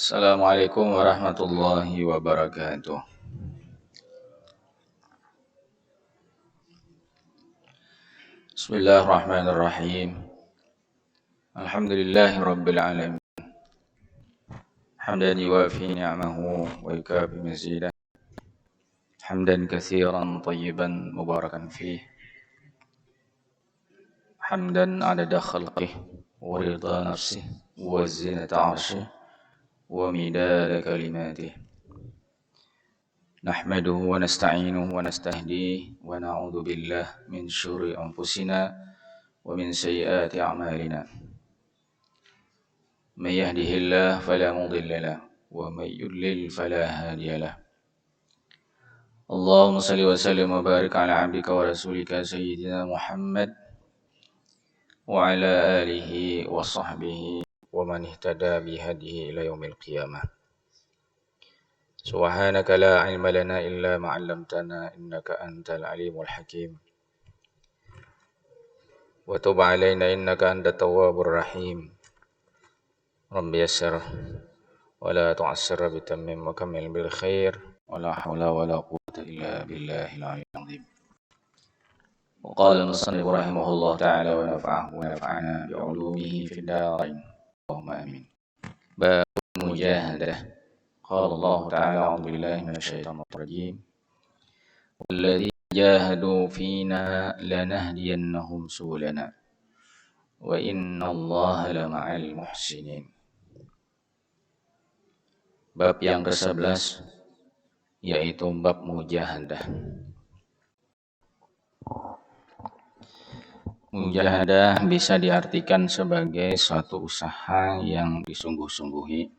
Assalamualaikum warahmatullahi wabarakatuh. Bismillahirrahmanirrahim. Alhamdulillahi rabbil alamin. Hamdan yuwafi ni'amahu wa yukafi mazidah. Hamdan katsiran tayyiban mubarakan fih. Hamdan adada khalqih wa ridha nafsih wa zinata 'arsyih wa midada kalimatih. نحمده ونستعينه ونستهديه ونعوذ بالله من شرور أنفسنا ومن سيئات أعمالنا من يهده الله فلا مضل له ومن يضلل فلا هادي له اللهم صل وسلم وبارك على عبدك ورسولك سيدنا محمد وعلى آله وصحبه ومن اهتدى بهديه إلى يوم القيامة سبحانك لا علم لنا إلا ما علمتنا إنك أنت العليم الحكيم وتب علينا إنك أنت التواب الرحيم رب يسر ولا تعسر بتمم وكمل بالخير ولا حول ولا قوة إلا بالله العلي العظيم وقال المصنف رحمه الله تعالى ونفعه ونفعنا بعلومه في الدارين اللهم آمين باب المجاهدة قال الله تعالى أعوذ بالله من الشيطان الرجيم والذين جاهدوا فينا لنهدينهم سبلنا وإن الله لمع المحسنين. Bab yang ke-11 yaitu bab mujahadah. Mujahadah bisa diartikan sebagai suatu usaha yang disungguh-sungguhi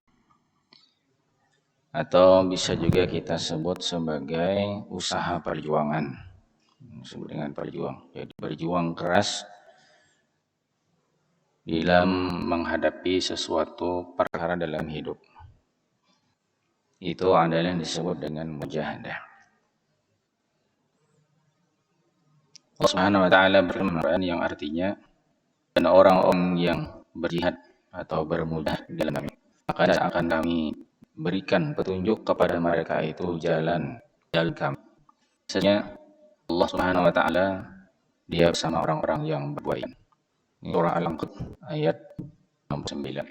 atau bisa juga kita sebut sebagai usaha perjuangan. Disebut dengan perjuang, jadi berjuang keras dalam menghadapi sesuatu perkara dalam hidup. Itu adalah yang disebut dengan mujahadah. Allah Subhanahu wa taala berfirman yang artinya dan orang-orang yang berjihad atau bermudah dalam kami, maka akan kami berikan petunjuk kepada mereka itu jalan kami. Misalnya Allah Subhanahu wa taala dia bersama orang-orang yang berbuat. Ini surah Al-Ankabut ayat 69.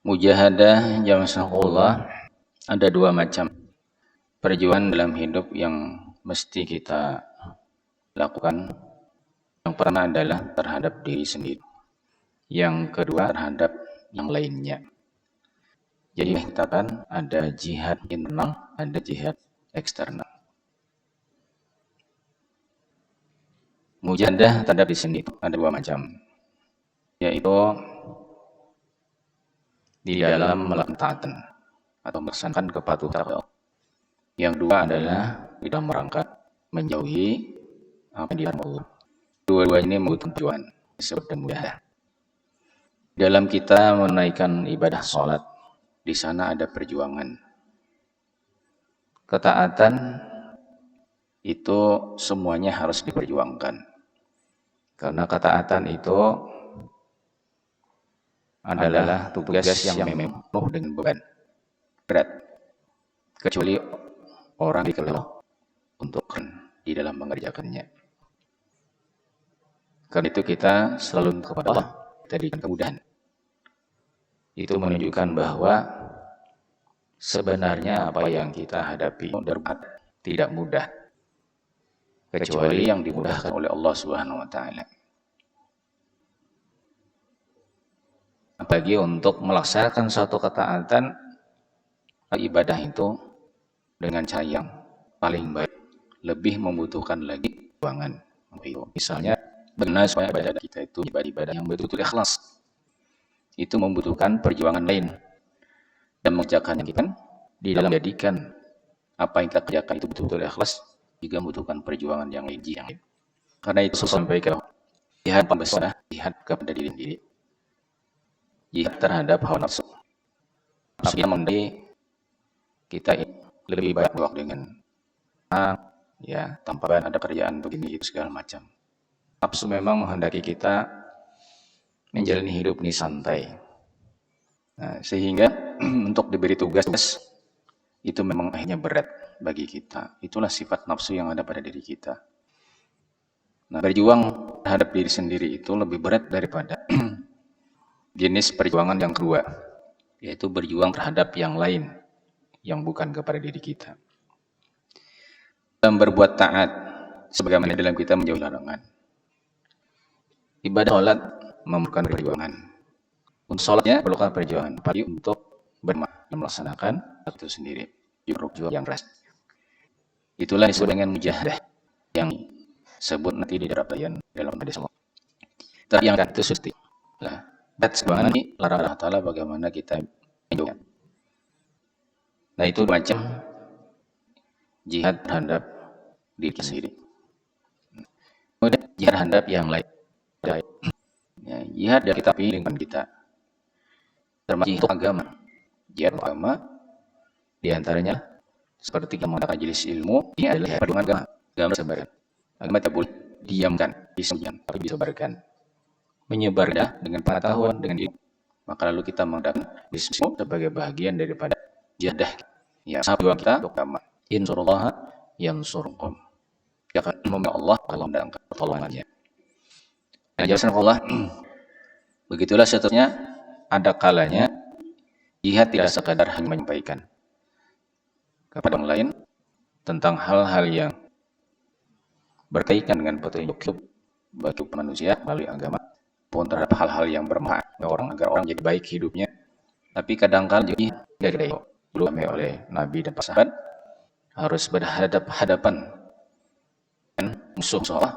Mujahadah jamaah ada dua macam. Perjuangan dalam hidup yang mesti kita lakukan. Yang pertama adalah terhadap diri sendiri. Yang kedua terhadap yang lainnya. Jadi kita kan ada jihad internal, ada jihad eksternal. Mujahadah terhadap diri sendiri ada dua macam, yaitu di dalam melakukan taatan atau melaksanakan kepatuhan. Yang dua adalah di dalam rangka menjauhi apa yang dilarang Allah. Dua-dua ini membutuhkan perjuangan disebut dengan mujahadah. Dalam kita menunaikan ibadah sholat, di sana ada perjuangan. Ketaatan itu semuanya harus diperjuangkan. Karena ketaatan itu adalah tugas yang memang penuh dengan beban berat. Kecuali orang dikeluh untuk di dalam mengerjakannya. Karena itu kita selalu kepada Allah berikan kemudahan. Itu menunjukkan bahwa sebenarnya apa yang kita hadapi tidak mudah, kecuali yang dimudahkan oleh Allah Subhanahu wa taala. Apalagi untuk melaksanakan suatu ketaatan ibadah itu dengan cara yang paling baik, lebih membutuhkan lagi perjuangan. Misalnya benar supaya ibadah kita itu ibadah yang betul-betul ikhlas. Itu membutuhkan perjuangan lain dan mengerjakan yang kita di dalam menjadikan apa yang kita kerjakan itu betul-betul ikhlas juga membutuhkan perjuangan yang lain. Karena itu sampai ke jihad pembesar, jihad kepada diri sendiri, jihad terhadap hawa nafsu. Tapi kita lebih baik waktu dengan ya tanpa ada kerjaan begini itu segala macam. Nafsu memang menghendaki kita menjalani hidup ini santai. Nah, sehingga untuk diberi tugas itu memang akhirnya berat bagi kita. Itulah sifat nafsu yang ada pada diri kita. Nah, berjuang terhadap diri sendiri itu lebih berat daripada jenis perjuangan yang kedua, yaitu berjuang terhadap yang lain yang bukan kepada diri kita. Dalam berbuat taat, sebagaimana dalam kita menjauhi larangan. Ibadah sholat memerlukan perjuangan. Untuk sholatnya perlukan perjuangan, apalagi untuk melaksanakan itu sendiri. Berjuang yang keras. Itulah disebut dengan mujahadah yang sebut nanti di dalam hadis Allah. Tapi yang itu susti. Nah, sebenarnya ini larang Allah Ta'ala bagaimana kita menjauhnya. Nah, itu macam jihad terhadap diri sendiri. Kemudian jihad terhadap yang lain. Ya, jihad yang kita pilih dengan kita. Termasuk agama. Jihad agama diantaranya seperti kita mengatakan majelis ilmu, ini adalah perjuangan agama. Agama sebarkan. Agama tidak boleh diamkan, disebarkan, tapi disebarkan. Menyebar dengan pengetahuan, dengan ilmu. Maka lalu kita mengadakan bisnis sebagai bagian daripada jadah. Ya, sahabat kita untuk agama. Insyaallah yansurkum. Ya kan, semoga Allah akan mendatangkan pertolongannya. Nah, jasa Allah. Begitulah seterusnya, ada kalanya jihad tidak sekadar hanya menyampaikan kepada orang lain tentang hal-hal yang berkaitan dengan petunjuk bagi manusia melalui agama, pun terhadap hal-hal yang bermanfaat agar orang jadi baik hidupnya. Tapi kadang-kadang juga dari oleh Nabi dan para sahabat harus berhadapan dengan musuh Allah.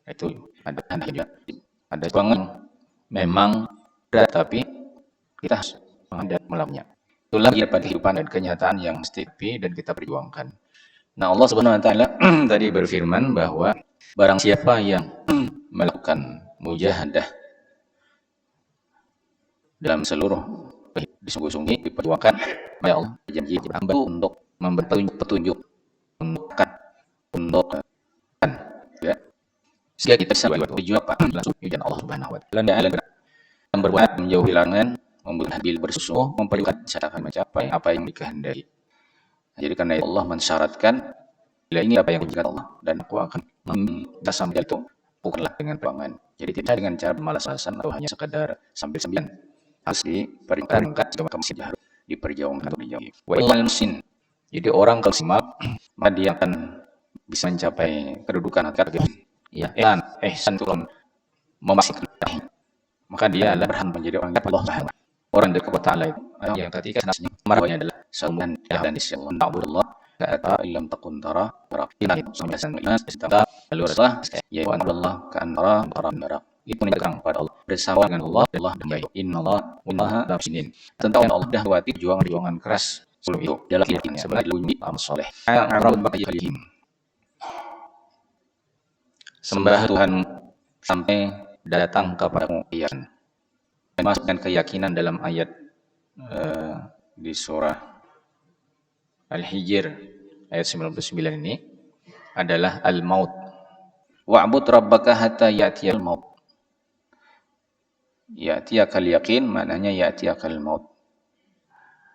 Itu ada bangun memang berat, tapi kita harus melawannya. Itulah pada kehidupan dan kenyataan yang mesti dan kita perjuangkan. Nah, Allah Subhanahu wa taala tadi berfirman bahwa barang siapa yang melakukan mujahadah dalam seluruh disungguh-sungguh diperjuangkan, ya Allah janji hamba untuk memberi petunjuk untuk ya. Sehingga kita bisa berjuang apa? Langsung ujian Allah Subhanahu wa taala dan berbuat menjauhi larangan, membuat bersungguh, memperjuangkan cara mencapai apa yang dikehendaki. Jadi karena Allah mensyaratkan bila ini apa yang diinginkan Allah dan aku akan kita sampai itu bukanlah dengan perjuangan. Jadi tidak dengan cara bermalas-malasan atau hanya sekadar sambil-sambilan. Harus diperjuangkan juga kamu harus diperjuangkan atau dijauhi. Wa ilal sin. Jadi orang kalau simak maka dia akan bisa mencapai kedudukan akar ya ihsan turun memastikan maka dia adalah berhak menjadi orang yang Allah orang dari kepada Allah itu yang ketika nasnya marahnya adalah sauman dan isyallah ta'budullah ka'ata illam takun tara rabbina sambil lalu rasulullah ya Allah ka'antara barang itu menegakkan kepada Allah bersama dengan Allah dan baik innallaha wallaha nafsinin tentang Allah dahwati perjuangan keras sebelum itu dalam keyakinan sebagai lunyi amal soleh arab bakiyahim sembah Tuhan sampai datang kepadamu keyakinan. Masukkan keyakinan dalam ayat di surah Al-Hijr ayat 99 ini adalah al-maut. Wa'bud rabbaka hatta ya'tiyal maut. Ya'tiyakal yakin maknanya ya'tiyakal maut.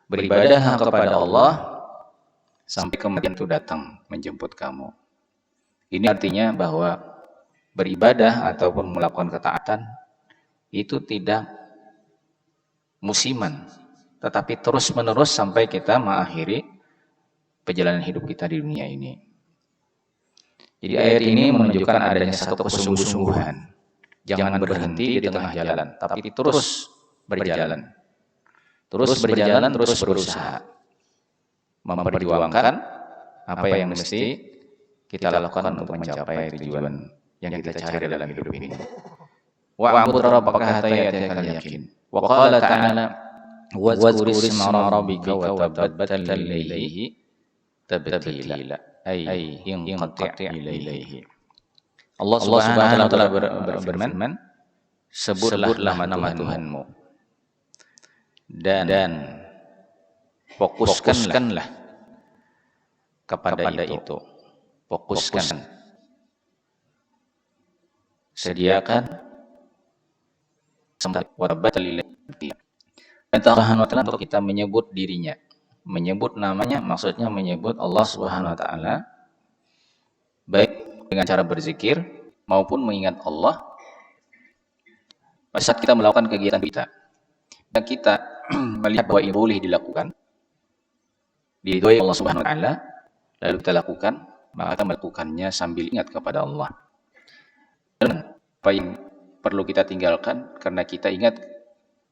Beribadah kepada Allah sampai kematian itu datang menjemput kamu. Ini artinya bahwa beribadah ataupun melakukan ketaatan itu tidak musiman, tetapi terus-menerus sampai kita mengakhiri perjalanan hidup kita di dunia ini. Jadi ayat ini menunjukkan adanya satu kesungguh-sungguhan. Jangan berhenti di tengah jalan, tapi terus berjalan. Terus berjalan, terus berusaha. Memperjuangkan apa yang mesti kita lakukan untuk mencapai tujuan yang kita cari dalam hidup ini. Wa'bud rabbaka hatta ya'tiyakal yakin. Wa qala ta'ala wazkur isma rabbika wa tabattal ilayhi tabtila ay inqati' ilayhi. Allah Subhanahu wa taala berfirman, sebutlah nama Tuhanmu dan fokuskanlah kepada itu. Fokuskan. Sediakan Dan Subhanahu wa ta'ala untuk kita menyebut dirinya, menyebut namanya, maksudnya menyebut Allah Subhanahu wa ta'ala baik dengan cara berzikir maupun mengingat Allah pada saat kita melakukan kegiatan kita. Dan kita melihat bahwa ini boleh dilakukan, diridhoi Allah Subhanahu wa ta'ala, lalu kita lakukan, maka kita melakukannya sambil ingat kepada Allah. Dan apa yang perlu kita tinggalkan karena kita ingat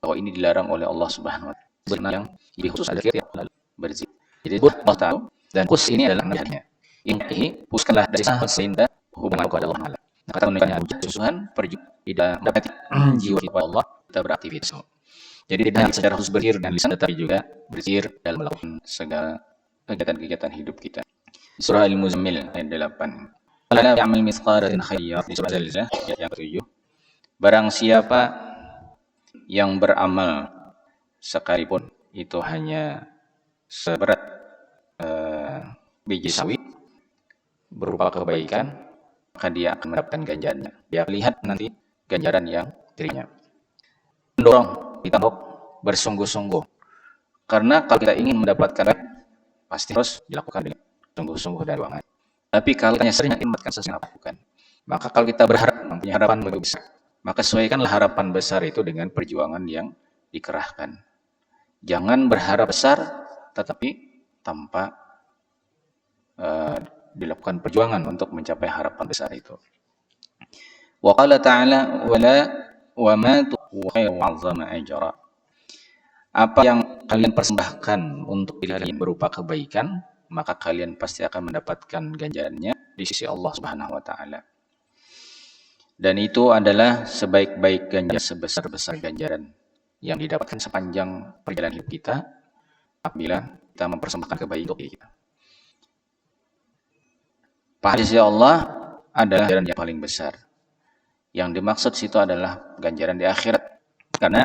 bahwa ini dilarang oleh Allah Subhanahu wa ta'ala. Sebenarnya yang lebih khusus adalah zikir yang berzikir. Jadi Allah tahu dan khusus ini adalah nabinya. Ini puskanlah dari sana sehingga hubungan kepada Allah. Nah, kata menunjukkan kesusahan perjuangan tidak mendapati jiwa kepada Allah, kita beraktivitas. Jadi tidak hanya secara khusus berzikir dan lisan, tetapi juga berzikir dalam melakukan segala kegiatan-kegiatan hidup kita. Surah Al-Muzammil ayat 8. Qala ya'mal mithqalatin khairan, di surah Al-Zalzlah ayat yang ke-7. Barang siapa yang beramal sekalipun itu hanya seberat biji sawi berupa kebaikan, maka dia akan mendapatkan ganjarannya. Dia lihat nanti ganjaran yang dirinya. Mendorong, ditambah bersungguh-sungguh. Karena kalau kita ingin mendapatkan pasti harus dilakukan dengan sungguh-sungguh dan ruangan. Tapi kalau hanya sering mendapatkan sesuatu yang lakukan, maka kalau kita berharap mempunyai harapan lebih besar, maka sesuaikanlah harapan besar itu dengan perjuangan yang dikerahkan. Jangan berharap besar tetapi tanpa dilakukan perjuangan untuk mencapai harapan besar itu. Wa qala ta'ala wa ma tuqu 'azzama ajra. Apa yang kalian persembahkan untuk diri kalian berupa kebaikan, maka kalian pasti akan mendapatkan ganjarannya di sisi Allah Subhanahu wa ta'ala. Dan itu adalah sebaik-baik ganjaran, sebesar-besar ganjaran yang didapatkan sepanjang perjalanan hidup kita apabila kita mempersembahkan kebaikan untuk diri kita. Pahala di sisi Allah adalah ganjaran yang paling besar. Yang dimaksud situ adalah ganjaran di akhirat. Karena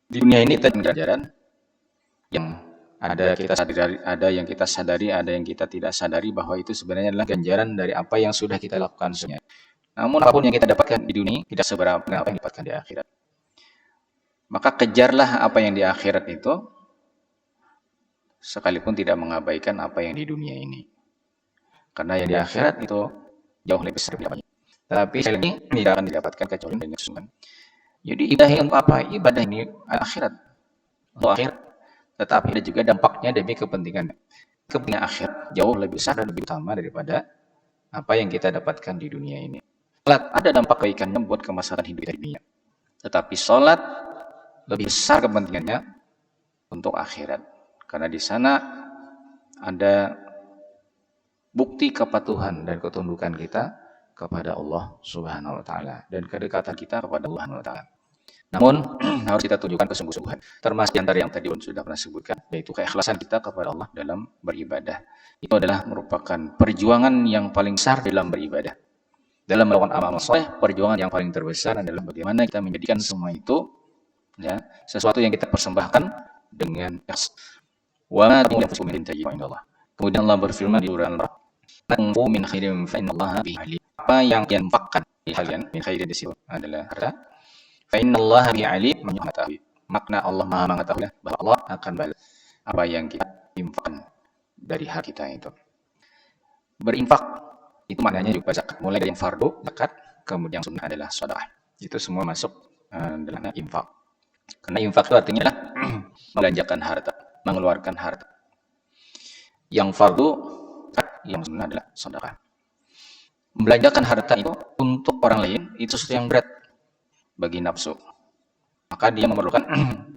di dunia ini kita ganjaran yang ada yang kita sadari, ada yang kita tidak sadari bahwa itu sebenarnya adalah ganjaran dari apa yang sudah kita lakukan sebenarnya. Namun apapun yang kita dapatkan di dunia tidak seberapa dengan apa yang didapatkan di akhirat. Maka kejarlah apa yang di akhirat itu sekalipun tidak mengabaikan apa yang di dunia ini. Karena yang di akhirat itu jauh lebih besar daripada. Tapi sekali lagi tidak akan didapatkan kecuali dengan kesungguhan. Jadi ibadah untuk apa? Ibadah ini akhirat. Untuk akhirat. Tetapi ada juga dampaknya demi kepentingan. Kepentingan akhirat jauh lebih besar dan lebih utama daripada apa yang kita dapatkan di dunia ini. Salat ada dampak kebaikannya buat kemaslahatan hidup kita di dunia. Tetapi salat lebih besar kepentingannya untuk akhirat. Karena di sana ada bukti kepatuhan dan ketundukan kita kepada Allah Subhanahu wa ta'ala dan kedekatan kita kepada Allah Subhanahu wa ta'ala. Namun harus kita tunjukkan kesungguh-sungguhan. Termasuk di antara yang tadi sudah pernah sebutkan, yaitu keikhlasan kita kepada Allah dalam beribadah. Itu adalah merupakan perjuangan yang paling besar dalam beribadah. Dalam melakukan amal soleh, perjuangan yang paling terbesar adalah bagaimana kita menjadikan semua itu ya, sesuatu yang kita persembahkan dengan ikhlas. Wa ma tunfiqu min shay'in indallah. Kemudian Allah berfirman di surah Al-Baqarah, "Tanfu min khairin fa innallaha bihi alim." Apa yang kalian infakkan kalian min khairin di situ adalah harta. Fa innallaha bihi alim, mengetahui. Makna Allah Maha mengetahui bahwa Allah akan balas apa yang kita infakkan dari hak kita itu. Berinfak itu maknanya juga zakat. Mulai dari yang fardu zakat, kemudian yang sunnah adalah sedekah. Itu semua masuk dalam infak. Karena infak itu artinya adalah membelanjakan harta, mengeluarkan harta. Yang fardu, yang sunnah adalah sedekah. Membelanjakan harta itu untuk orang lain itu sesuatu yang berat bagi nafsu. Maka dia memerlukan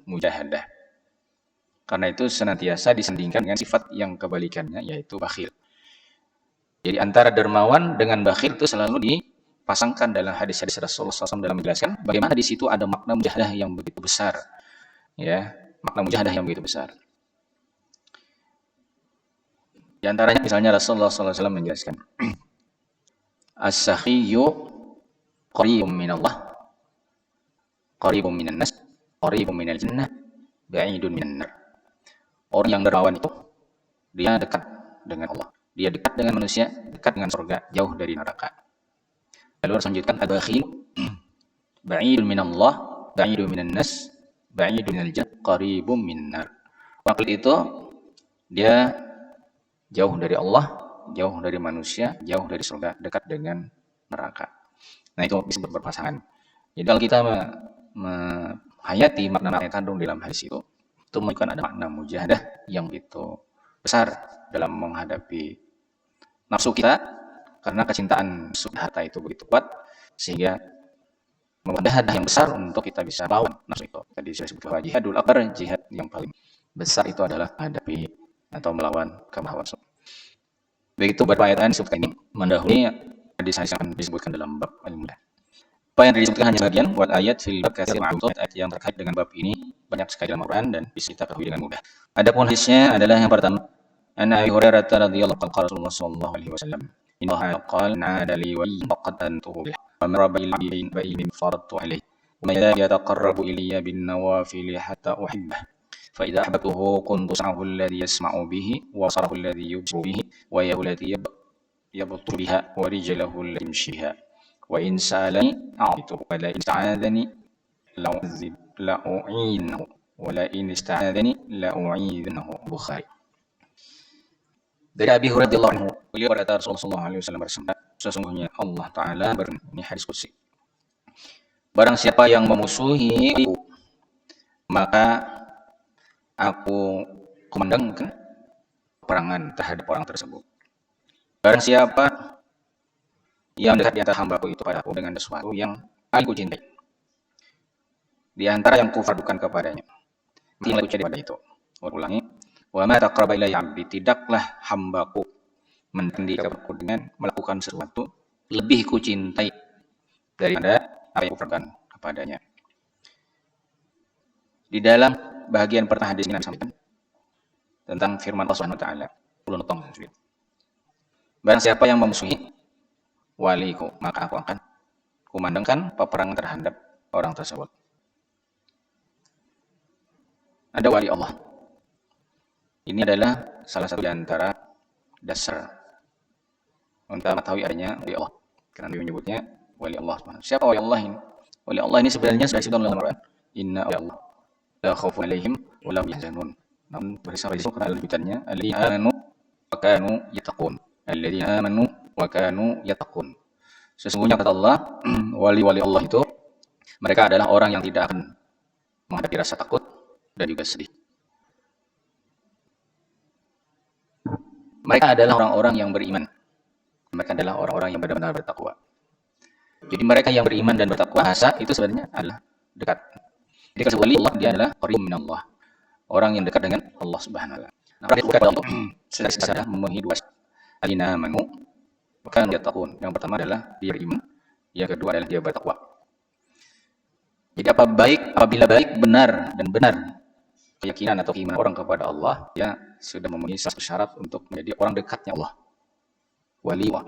mujahadah. Karena itu senantiasa disandingkan dengan sifat yang kebalikannya, yaitu bakhil. Jadi antara dermawan dengan bakhil itu selalu dipasangkan dalam hadis-hadis Rasulullah SAW dalam menjelaskan bagaimana di situ ada makna mujahadah yang begitu besar. Ya, makna mujahadah yang begitu besar. Di antaranya misalnya Rasulullah SAW menjelaskan as-sakhiyyu qaribun minallah, qaribun minan nas, qaribun minal jannah, ba'idun minan nar. Orang yang dermawan itu dia dekat dengan Allah, dia dekat dengan manusia, dekat dengan surga, jauh dari neraka. Lalu harus lanjutkan al-bakhil, Ba'idun minallah, ba'idun minan nas, ba'idun minal jannah, qaribun minnar. Orang itu dia jauh dari Allah, jauh dari manusia, jauh dari surga, dekat dengan neraka. Nah, itu disebut berpasangan. Jadi kalau kita menghayati makna-makna yang kandung dalam hadis itu menunjukkan ada makna mujahadah yang begitu besar dalam menghadapi nafsu kita, karena kecintaan harta itu begitu kuat sehingga mujahadah yang besar untuk kita bisa lawan nafsu itu. Tadi saya sebut bahwa jihadul akbar, jihad yang paling besar itu adalah menghadapi atau melawan kemauan nafsu. Begitu beberapa ayat disebutkan ini mendahului hadis yang disebutkan dalam bab al-mudah. Apa yang disebutkan hanya bagian, buat ayat fil bab katsir ma'ruf, ayat yang terkait dengan bab ini banyak sekali dalam Al-Qur'an dan bisa kita ketahui dengan mudah. Adapun hadisnya adalah yang pertama, an Abi Hurairah radhiyallahu anhu qala Rasulullah sallallahu alaihi wasallam, inna Allah qala na'ada li wa faqad antuhu bih wa maraba bayin faradtu alaihi wa man yataqarrabu ilayya bin nawafil hatta uhibbah fa idza ahbabtuhu kuntu sam'ahu alladhi yasma'u bihi wa basarahu alladhi yubsiru bihi wa yadahu allati yabtu biha wa rijluhu allati yamshi biha. Wa in sa'alani a'titu wa la in ista'adani la'u'inahu wa la in ista'adani la'u'idnahu. Bukhari. Dari Abi Hurairah radhiyallahu anhu, beliau berkata Rasulullah SAW bersabda, sesungguhnya Allah Ta'ala ini hadis qudsi, barang siapa yang memusuhi aku, maka aku kumandangkan perangan terhadap orang tersebut. Barang siapa yang dekat di antara hambaku itu padaku dengan sesuatu yang aku cintai, di antara yang kufardukan kepadanya, tidak aku pada itu. Ulangi, wa ma taqarraba ilayya 'abdi, tidaklah hambaku mendekati kepadaku dengan melakukan sesuatu lebih kucintai daripada apa yang kufardukan kepadanya. Di dalam bagian pertama hadis ini disampaikan tentang firman Allah Subhanahu wa taala, barang siapa yang memusuhi waliku, maka aku akan kumandangkan peperangan terhadap orang tersebut. Ada wali Allah. Ini adalah salah satu di antara dasar untuk mengetahui adanya wali Allah. Karena dia menyebutnya wali Allah. Siapa wali Allah ini? Wali Allah ini sebenarnya sudah disebut dalam Al-Quran. Inna wali Allah la khaufun alaihim wa la hum yahzanun. Namun berisau karena lanjutannya, alladzina amanu wa kanu yattaqun. Alladzina amanu wa kanu yattaqun. Sesungguhnya kata Allah, wali-wali Allah itu mereka adalah orang yang tidak akan menghadapi rasa takut dan juga sedih. Mereka adalah orang-orang yang beriman. Mereka adalah orang-orang yang benar-benar bertakwa. Jadi mereka yang beriman dan bertakwa asa itu sebenarnya adalah dekat. Jadi kalau wali Allah dia adalah qarib minallah, orang yang dekat dengan Allah Subhanahu wa taala. Nah, kepada Allah sudah memenuhi dua syarat. Alladzina amanu wa kanu yattaqun. Yang pertama adalah dia beriman, yang kedua adalah dia bertakwa. Jadi apabila baik benar dan benar keyakinan atau keimanan orang kepada Allah, dia sudah memenuhi satu syarat untuk menjadi orang dekatnya Allah, wali Allah.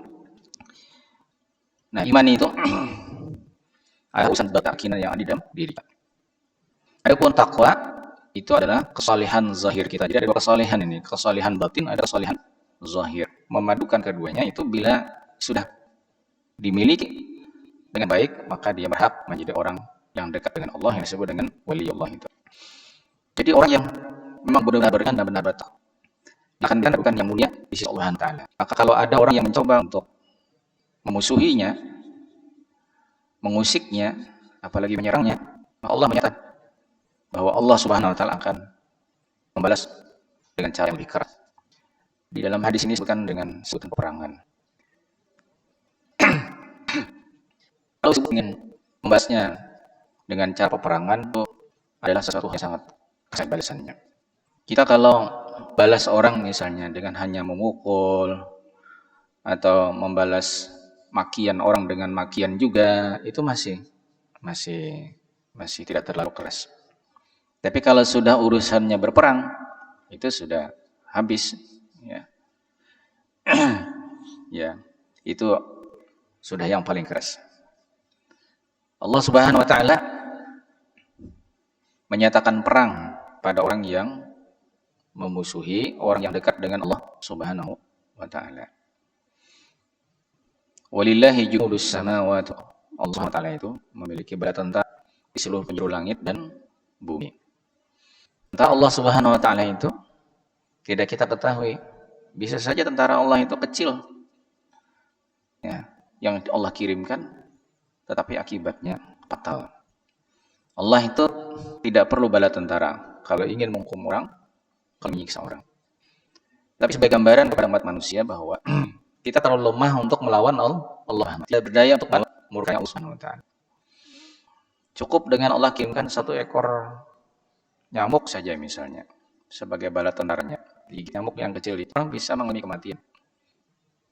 Nah, iman itu ada urusan keyakinan yang ada di dalam diri. Adapun takwa itu adalah kesalehan zahir kita. Jadi ada dua kesalehan ini, kesalehan batin, ada kesalehan zahir. Memadukan keduanya itu bila sudah dimiliki dengan baik, maka dia berhak menjadi orang yang dekat dengan Allah, yang disebut dengan wali Allah itu. Jadi orang yang memang benar-benar beriman dan benar bertakwa akan dikatakan yang mulia di sisi Allah Ta'ala. Maka kalau ada orang yang mencoba untuk memusuhinya, mengusiknya, apalagi menyerangnya, Allah menyatakan bahwa Allah Subhanahu wa taala akan membalas dengan cara yang lebih keras. Di dalam hadis ini disebutkan dengan sebutan peperangan. Kalau ingin membahasnya dengan cara peperangan itu adalah sesuatu yang sangat besar balasannya. Kita kalau balas orang misalnya dengan hanya memukul atau membalas makian orang dengan makian juga, itu masih tidak terlalu keras. Tapi kalau sudah urusannya berperang, itu sudah habis, ya. Ya, itu sudah yang paling keras. Allah Subhanahu wa taala menyatakan perang pada orang yang memusuhi orang yang dekat dengan Allah Subhanahu wa taala. Walillahi junudus samawati. Allah SWT itu memiliki bala tentara di seluruh penjuru langit dan bumi. Tentara Allah Subhanahu wa taala itu tidak kita ketahui. Bisa saja tentara Allah itu kecil. Ya, yang Allah kirimkan tetapi akibatnya fatal. Allah itu tidak perlu bala tentara kalau ingin menghukum orang, kalau menyiksa orang. Tapi sebagai gambaran kepada umat manusia bahwa kita terlalu lemah untuk melawan Allah. Tidak berdaya untuk murka Allah Subhanahu wa taala. Cukup dengan Allah kirimkan satu ekor nyamuk saja misalnya sebagai bala tentaranya. Gigit nyamuk yang kecil itu orang bisa mengalami kematian.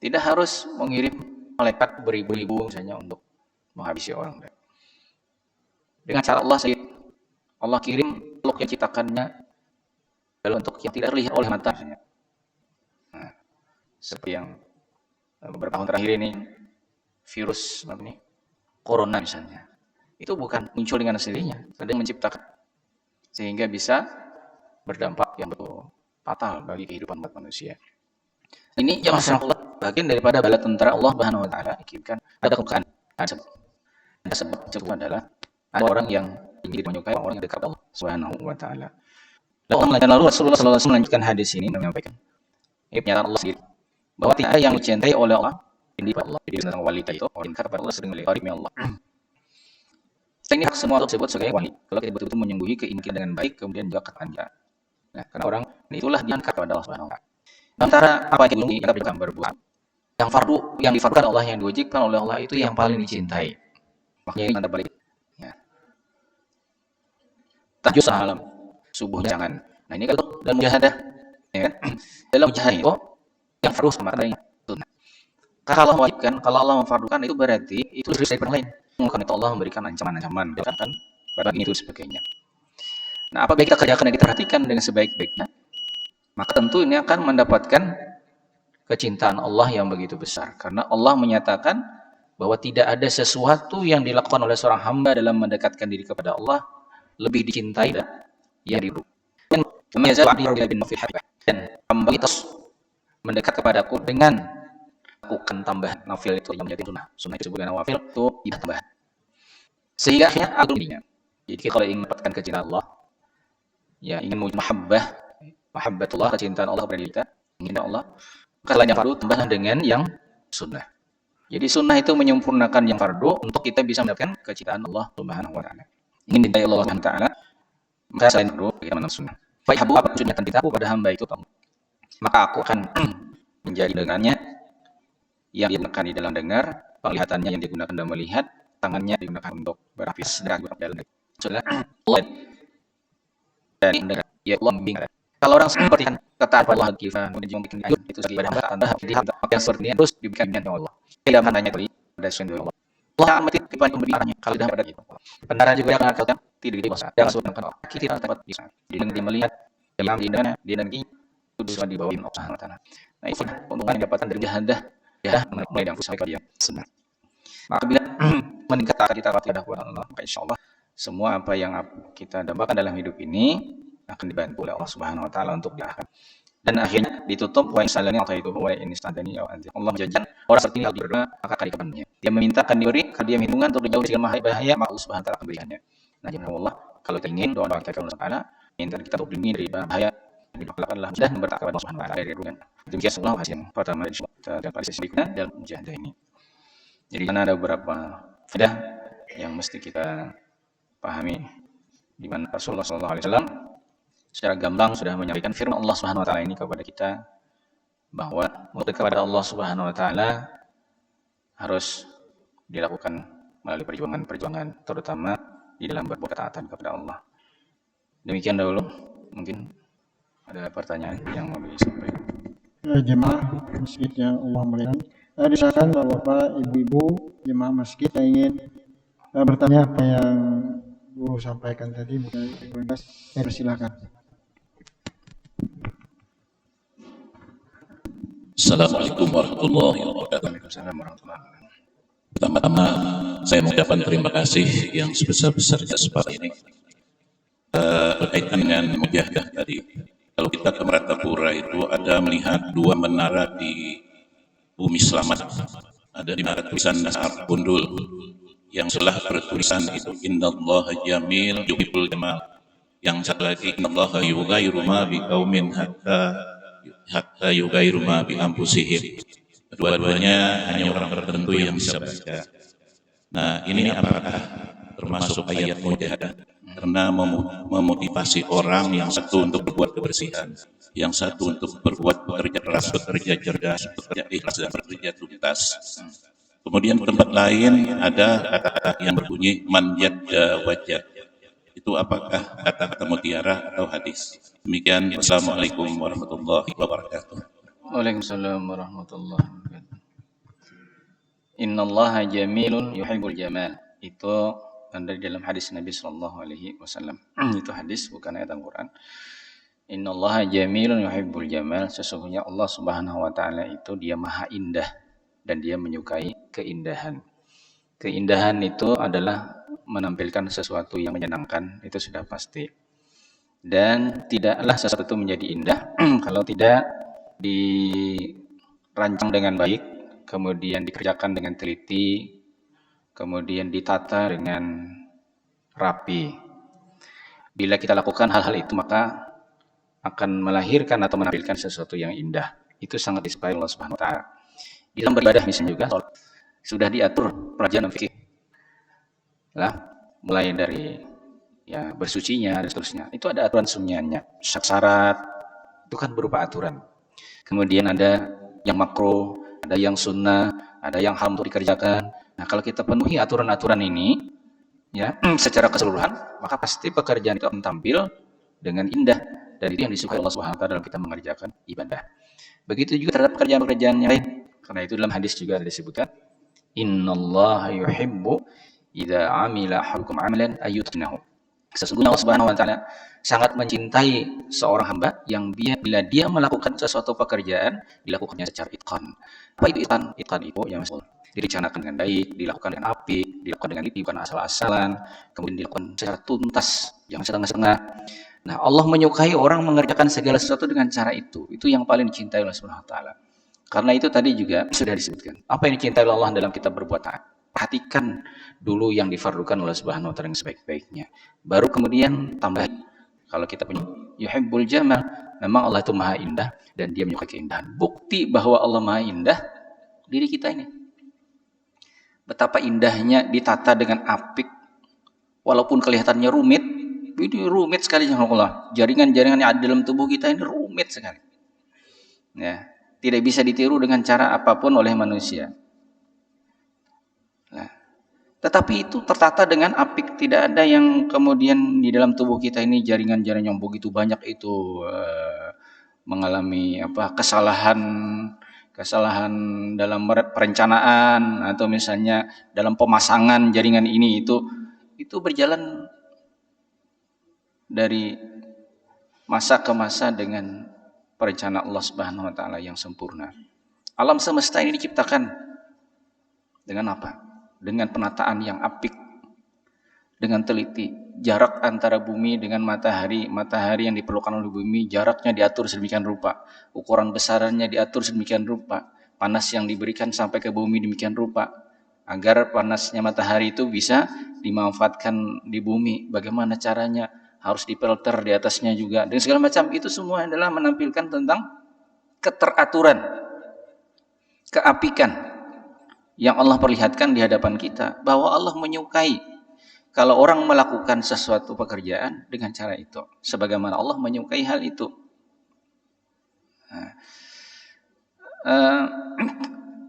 Tidak harus mengirim malaikat beribu-ribu misalnya untuk menghabisi orang. Dengan cara Allah saja, Allah kirim makhluk yang ciptakannya dalam bentuk yang tidak terlihat oleh mata misalnya. Nah, seperti yang beberapa tahun terakhir ini virus corona misalnya. Itu bukan muncul dengan sendirinya, ada yang menciptakan sehingga bisa berdampak yang betul fatal bagi kehidupan umat manusia. Ini ya masyaallah bagian daripada bala tentara Allah Subhanahu wa taala. Ada kebukaan, ada sebab adalah ada orang yang ingin menyukai orang yang dekat Allah Subhanahu wa taala. Lalu Rasulullah SAW melanjutkan hadis ini dan menyampaikan pernyataan Allah sendiri bahwa tidak ada yang dicintai oleh Allah ini pada Allah. Jadi tentang wali itu orang dekat kepada Allah sering melihat Allah. Ini hak semua tersebut sebagai wali. Kalau kita betul-betul menyembunyi keinginan dengan baik, kemudian juga ketaatan. Nah, karena orang itulah diangkat kepada Allah Subhanahu wa taala. Antara apa yang kita berikan berbuat, yang fardu, yang difardukan Allah, yang diwajibkan oleh Allah itu yang paling dicintai. Makanya ini antara balik. Ya. Tahajud salam, subuh jangan. Nah ini kalau dalam mujahadah, ya kan? Dalam mujahadah itu yang fardu sama dengan sunnah. Kalau Allah mewajibkan, kalau Allah memfardukan itu berarti itu lebih dari orang lain. Karena itu Allah memberikan ancaman-ancaman, kan? Barang itu sebagainya. Nah, apabila kita kerjakan dan kita perhatikan dengan sebaik-baiknya, maka tentu ini akan mendapatkan kecintaan Allah yang begitu besar. Karena Allah menyatakan bahwa tidak ada sesuatu yang dilakukan oleh seorang hamba dalam mendekatkan diri kepada Allah lebih dicintai dan yang diru. Dan hamba itu mendekat kepadaku dengan lakukan tambahan nafil itu yang menjadi sunnah. Sunnah itu disebut nawafil itu ibadah tambahan. Sehingga akhirnya aku dirinya. Jadi kalau ingin mendapatkan kecintaan Allah, ya ingin mewujud mahabbatullah, kecintaan Allah kepada kita, ingin Allah, maka selain yang fardu tambahlah dengan yang sunnah. Jadi sunnah itu menyempurnakan yang fardu untuk kita bisa mendapatkan kecintaan Allah Subhanahu wa taala. Ingin dicintai Allah Subhanahu wa taala, maka selain fardu kita menang sunnah. Baik habu apa kecintaan kita pada hamba itu, maka aku akan menjadi dengannya yang digunakan di dalam dengar, penglihatannya yang digunakan dalam melihat, tangannya digunakan untuk bernafas dan dalam sudah Allah dan mendengar. Ya Allah membimbing. Kalau orang seperti kata Allah kifan kemudian membimbing itu sebagai ibadah tambah jadi yang seperti ini terus diberikan oleh Allah. Tidak akan hanya pada sendiri Allah. Allah akan mati kepada pemberiannya kalau dah pada itu. Benaran juga yang akan tidak dewasa. Yang sudah kan kita tidak dapat bisa. Dia melihat yang di negeri itu bisa di bawah Allah Subhanahu wa taala. Nah, itu keuntungan yang dapatkan dari jahadah ya mulai dari pusat dia sebenarnya. Maka bila meningkat kita kepada Allah, maka insyaallah semua apa yang kita dambakan dalam hidup ini akan dibantu oleh Allah Subhanahu wa taala untuk diarahkan. Dan akhirnya ditutup wa insalani atau itu wa inistadani ya Allah menjanjikan orang seperti ini kalau berdoa maka akan dikabulkannya. Dia meminta akan diberi, kalau dia minungan untuk dijauhi dari bahaya maka Allah Subhanahu wa taala akan berikannya. Nah, jangan Allah kalau kita ingin doa kita kepada Allah Subhanahu wa taala minta kita untuk dilindungi dari bahaya didoakanlah dan bertakwa kepada Allah Subhanahu wa taala dari rugian. Demikian Allah yang pertama kita dapat sesi berikutnya dalam mujahadah ini. Jadi karena ada beberapa faedah yang mesti kita pahami di mana Rasulullah SAW secara gamblang sudah menyampaikan firman Allah Subhanahu wa taala ini kepada kita bahwa untuk kepada Allah Subhanahu wa taala harus dilakukan melalui perjuangan terutama di dalam berbuat ketaatan kepada Allah. Demikian dahulu, mungkin ada pertanyaan yang mau disampaikan. Jemaah masjid yang Allah muliakan, disarankan Bapak, Ibu-ibu jemaah masjid yang ingin bertanya apa yang Bu sampaikan tadi, mungkin silakan. Assalamualaikum warahmatullahi wabarakatuh. Pertama-tama saya mengucapkan terima kasih yang sebesar-besarnya seperti ini berkaitan dengan mujahadah tadi. Kalau kita ke Meratapura itu ada melihat dua menara di Bumi Selamat, ada di mana tulisan Nasar Bundul. yang sebelah bertulisan itu innallaha jamil yuhibbul jamal. Yang satu lagi innallaha yughayyiru ma biqaumin hatta yughayyiru ma bi anfusihim. Kedua-duanya hanya orang tertentu yang bisa baca. Nah, ini apakah termasuk ayat mujahadah? Karena memotivasi orang yang satu untuk berbuat kebersihan, yang satu untuk berbuat bekerja keras, bekerja cerdas, bekerja ikhlas dan bekerja tuntas. Kemudian tempat lain ada kata-kata yang berbunyi man yadda wajad. Itu apakah kata-kata mutiara atau hadis? Demikian. Wassalamualaikum warahmatullahi wabarakatuh. Waalaikumsalam warahmatullahi wabarakatuh. Innallaha jamilun yuhibbul jamal. Itu dari dalam hadis Nabi sallallahu alaihi wasallam. Itu hadis bukan ayat Al-Qur'an. Innallaha jamilun yuhibbul jamal. Sesungguhnya Allah Subhanahu wa taala itu dia maha indah dan dia menyukai keindahan. Keindahan itu adalah menampilkan sesuatu yang menyenangkan, itu sudah pasti. Dan tidaklah sesuatu itu menjadi indah kalau tidak dirancang dengan baik, kemudian dikerjakan dengan teliti, kemudian ditata dengan rapi. Bila kita lakukan hal-hal itu, maka akan melahirkan atau menampilkan sesuatu yang indah. Itu sangat disukai Allah Subhanahu wa taala. Di dalam beribadah misalnya juga sudah diatur pelajaran fikih. Lah, mulai dari ya bersucinya dan seterusnya. Itu ada aturan sunnahnya. Syarat itu kan berupa aturan. Kemudian ada yang makruh, ada yang sunnah, ada yang haram untuk dikerjakan. Nah, kalau kita penuhi aturan-aturan ini ya secara keseluruhan, maka pasti pekerjaan itu akan tampil dengan indah. Dan itu yang disukai Allah Subhanahu wa taala dalam kita mengerjakan ibadah. Begitu juga terhadap pekerjaan-pekerjaan yang lain. Karena itu dalam hadis juga ada disebutkan innallaha yuhibbu idza amila ahadukum amalan ayyutqinahu. Sesungguhnya Allah Subhanahu wa taala sangat mencintai seorang hamba yang bila dia melakukan sesuatu pekerjaan dilakukannya secara itqan. Apa itu itqan? Itqan itu yang direncanakan dengan baik, dilakukan dengan apik, dilakukan dengan teliti, bukan asal-asalan, kemudian dilakukan secara tuntas, jangan setengah-setengah. Nah, Allah menyukai orang mengerjakan segala sesuatu dengan cara itu. Itu yang paling dicintai oleh Subhanahu wa taala. Karena itu tadi juga sudah disebutkan. Apa yang dicintai oleh Allah dalam kita berbuat taat? Perhatikan dulu yang difardukan oleh Subhanahu wa taala yang sebaik-baiknya. Baru kemudian tambah. Kalau kita punya yuhibbul jamal, memang Allah itu maha indah dan dia menyukai keindahan. Bukti bahwa Allah maha indah diri kita ini. Betapa indahnya ditata dengan apik walaupun kelihatannya rumit. Ini rumit sekali Allah. Jaringan-jaringan yang ada dalam tubuh kita ini rumit sekali. Ya, tidak bisa ditiru dengan cara apapun oleh manusia. Nah, tetapi itu tertata dengan apik, tidak ada yang kemudian di dalam tubuh kita ini jaringan-jaringan yang begitu banyak itu mengalami kesalahan dalam perencanaan atau misalnya dalam pemasangan jaringan ini itu berjalan dari masa ke masa dengan perencanaan Allah Subhanahu wa taala yang sempurna. Alam semesta ini diciptakan dengan apa? Dengan penataan yang apik, dengan teliti. Jarak antara bumi dengan matahari yang diperlukan oleh bumi, jaraknya diatur sedemikian rupa. Ukuran besarannya diatur sedemikian rupa. Panas yang diberikan sampai ke bumi demikian rupa. Agar panasnya matahari itu bisa dimanfaatkan di bumi. Bagaimana caranya? Harus dipelter di atasnya juga. Dan segala macam itu semua adalah menampilkan tentang keteraturan, keapikan yang Allah perlihatkan di hadapan kita, bahwa Allah menyukai kalau orang melakukan sesuatu pekerjaan dengan cara itu, sebagaimana Allah menyukai hal itu.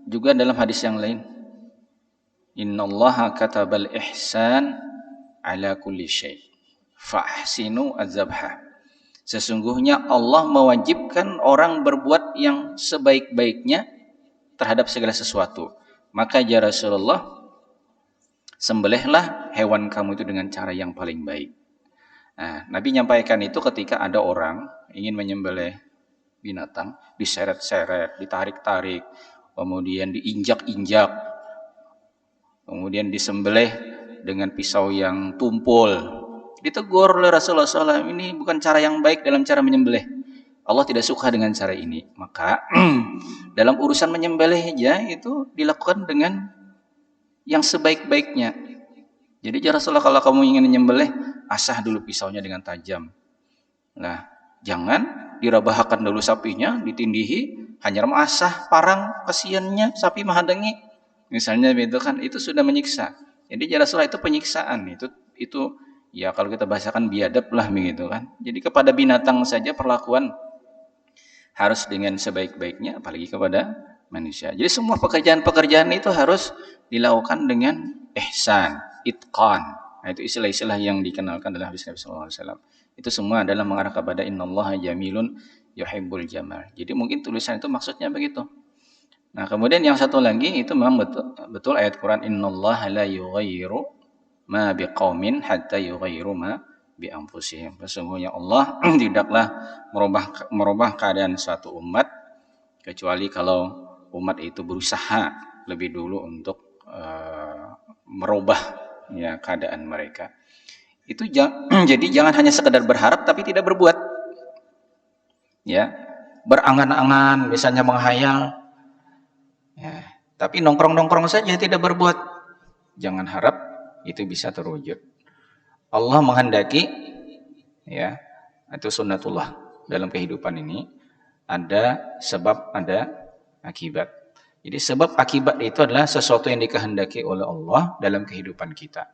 Juga dalam hadis yang lain, innallaha katabal ihsan ala kulli syai' fahsinu az-zabha. Sesungguhnya Allah mewajibkan orang berbuat yang sebaik-baiknya terhadap segala sesuatu. Maka ya Rasulullah, sembelihlah hewan kamu itu dengan cara yang paling baik. Nah, Nabi nyampaikan itu ketika ada orang ingin menyembelih binatang, diseret-seret, ditarik-tarik, kemudian diinjak-injak, kemudian disembelih dengan pisau yang tumpul. Ditegur oleh Rasulullah SAW, ini bukan cara yang baik dalam cara menyembelih. Allah tidak suka dengan cara ini. Maka dalam urusan menyembelih aja itu dilakukan dengan yang sebaik-baiknya. Jadi ya Rasulullah, kalau kamu ingin menyembelih, asah dulu pisaunya dengan tajam. Nah, jangan dirabahkan dulu sapinya, ditindihi, hanya asah parang, kasihannya sapi menghadangi. Misalnya begitu kan, itu sudah menyiksa. Jadi ya Rasulullah, itu penyiksaan. Itu ya kalau kita bahasakan biadab lah begitu kan. Jadi kepada binatang saja perlakuan harus dengan sebaik-baiknya, apalagi kepada manusia. Jadi semua pekerjaan-pekerjaan itu harus dilakukan dengan ihsan, itqan. Nah, itu istilah-istilah yang dikenalkan dalam hadis Nabi sallallahu alaihi wasallam. Itu semua adalah mengarah kepada innallaha jamilun yuhibbul jamal. Jadi mungkin tulisan itu maksudnya begitu. Nah, kemudian yang satu lagi itu memang betul ayat Quran, innallaha la yughayyiru ma biqaumin hatta yughayyiru ma bi anfusihim. Sesungguhnya Allah tidaklah merubah keadaan suatu umat kecuali kalau umat itu berusaha lebih dulu untuk merubah ya keadaan mereka. Itu jadi jangan hanya sekedar berharap tapi tidak berbuat. Ya, berangan-angan, misalnya menghayal. Ya, tapi nongkrong-nongkrong saja tidak berbuat. Jangan harap itu bisa terwujud. Allah menghendaki ya, itu sunnatullah dalam kehidupan ini, ada sebab, ada akibat. Jadi sebab akibat itu adalah sesuatu yang dikehendaki oleh Allah dalam kehidupan kita.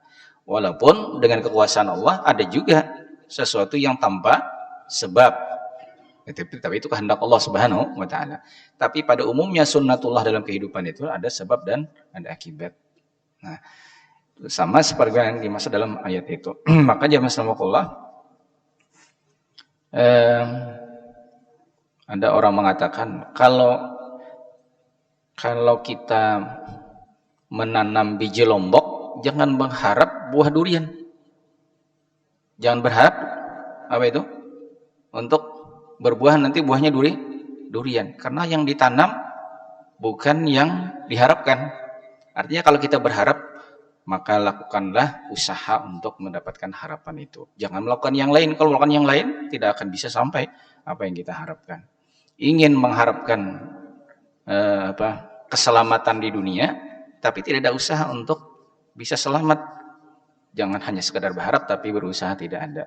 Walaupun dengan kekuasaan Allah ada juga sesuatu yang tanpa sebab. Tapi itu kehendak Allah Subhanahu wa taala. Tapi pada umumnya sunnatullah dalam kehidupan itu ada sebab dan ada akibat. Nah, sama seperti yang dimaksud dalam ayat itu. Maka jamaah sallallahu ada orang mengatakan kalau kita menanam biji lombok, jangan berharap buah durian. Jangan berharap apa itu? Untuk berbuah nanti buahnya durian. Karena yang ditanam bukan yang diharapkan. Artinya kalau kita berharap, maka lakukanlah usaha untuk mendapatkan harapan itu. Jangan melakukan yang lain. Kalau melakukan yang lain, tidak akan bisa sampai apa yang kita harapkan. Ingin mengharapkan keselamatan di dunia, tapi tidak ada usaha untuk bisa selamat. Jangan hanya sekadar berharap, tapi berusaha tidak ada.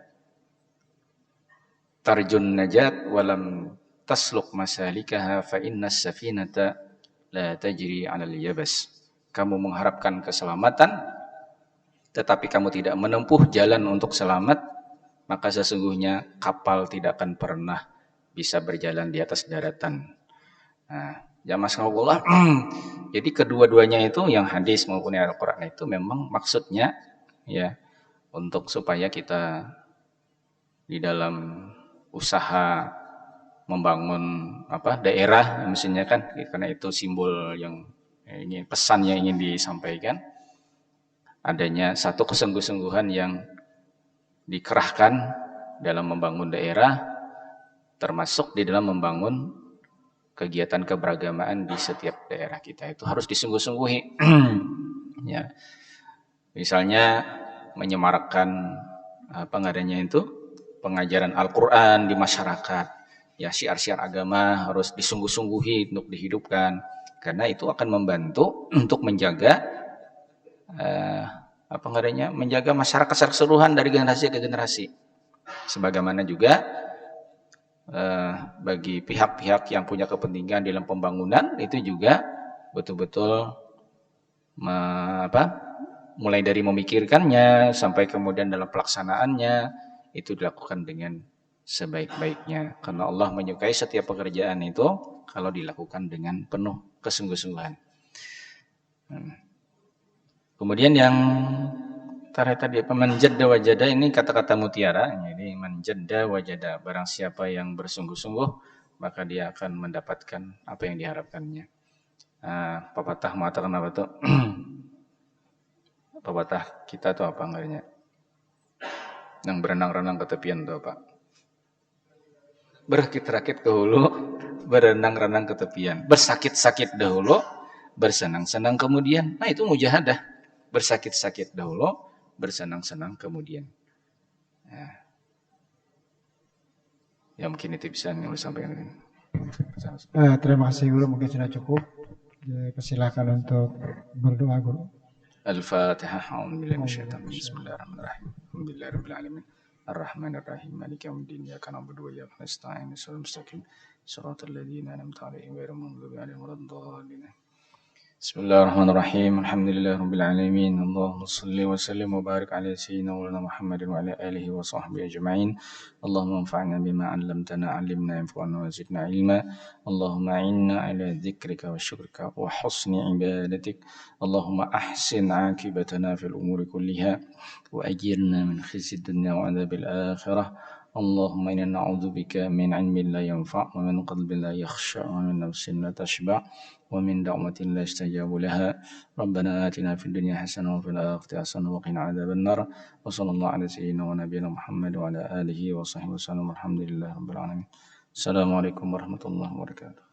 Tarjun najat walam tasluk masalikaha fa innas safinata la tajri 'alal yabas. Kamu mengharapkan keselamatan tetapi kamu tidak menempuh jalan untuk selamat, maka sesungguhnya kapal tidak akan pernah bisa berjalan di atas daratan. Nah, jamaah sekalian, jadi kedua-duanya itu, yang hadis maupun yang Al-Qur'an itu memang maksudnya ya untuk supaya kita di dalam usaha membangun daerah misalnya kan, karena itu simbol yang ingin, pesan yang ingin disampaikan, adanya satu kesungguh-sungguhan yang dikerahkan dalam membangun daerah, termasuk di dalam membangun kegiatan keberagamaan di setiap daerah kita. Itu harus disungguh-sungguhi. Ya, misalnya menyemarakkan pengajaran Al-Quran di masyarakat, ya sia-sia agama harus disungguh-sungguhi untuk dihidupkan, karena itu akan membantu untuk menjaga menjaga masyarakat secara keseluruhan dari generasi ke generasi. Sebagaimana juga bagi pihak-pihak yang punya kepentingan dalam pembangunan, itu juga betul-betul mulai dari memikirkannya sampai kemudian dalam pelaksanaannya itu dilakukan dengan sebaik-baiknya, karena Allah menyukai setiap pekerjaan itu kalau dilakukan dengan penuh kesungguh-sungguhan. Kemudian yang tadi manjadda wajada, ini kata-kata mutiara. Jadi manjadda wajada, barang siapa yang bersungguh-sungguh maka dia akan mendapatkan apa yang diharapkannya. Pepatah mengatakan apa tuh? Pepatah kita tuh apa enggaknya? Yang berenang-renang ke tepian tuh apa? Berrakit-rakit ke hulu, berenang-renang ke tepian. Bersakit-sakit dahulu, bersenang-senang kemudian. Nah, itu mujahadah. Bersakit-sakit dahulu, bersenang-senang kemudian. Ya mungkin itu bisa yang sampaikan. Terima kasih guru, mungkin sudah cukup. Persilakan untuk berdoa guru. Al-Fatihah. A'udzubillahi minasyaitonir rajim. Bismillahirrahmanirrahim. Alhamdulillahirabbil alamin. Ar-Rahmanir-Rahim. Maliki yaumiddin. Iyyaka na'budu wa iyyaka nasta'in. Ihdinas mustaqim. Shiratal ladzina an'amta 'alaihim ghairil maghdubi 'alaihim waladdallin. Bismillahirrahmanirrahim. Alhamdulillahirabbil alamin. Allahumma shalli wa sallim wa barik ala sayyidina Muhammadin wa ala alihi wa sahbihi ajma'in. Allahumma anfa'na bima 'allamtana 'allimna yanfa'una wa zidna 'ilma. Allahumma a'inna ala dzikrika wa syukrika wa husni ibadatik. Allahumma ahsin 'aqibatana fil umuri kulliha wa ajirna min khizyid dunya wa 'adzabil akhirah. Allahumma inna na'udzubika min 'ilmin la yanfa' wa min qalbin la yakhsha wa min nafsin la tashba' ومن دعوة لا يستجاب لها ربنا آتنا في الدنيا حسنة وفي الآخرة حسنة وقنا عذاب النار وصلى الله على سيدنا ونبينا محمد وعلى آله وصحبه وسلم والحمد لله رب العالمين. السلام عليكم ورحمة الله وبركاته.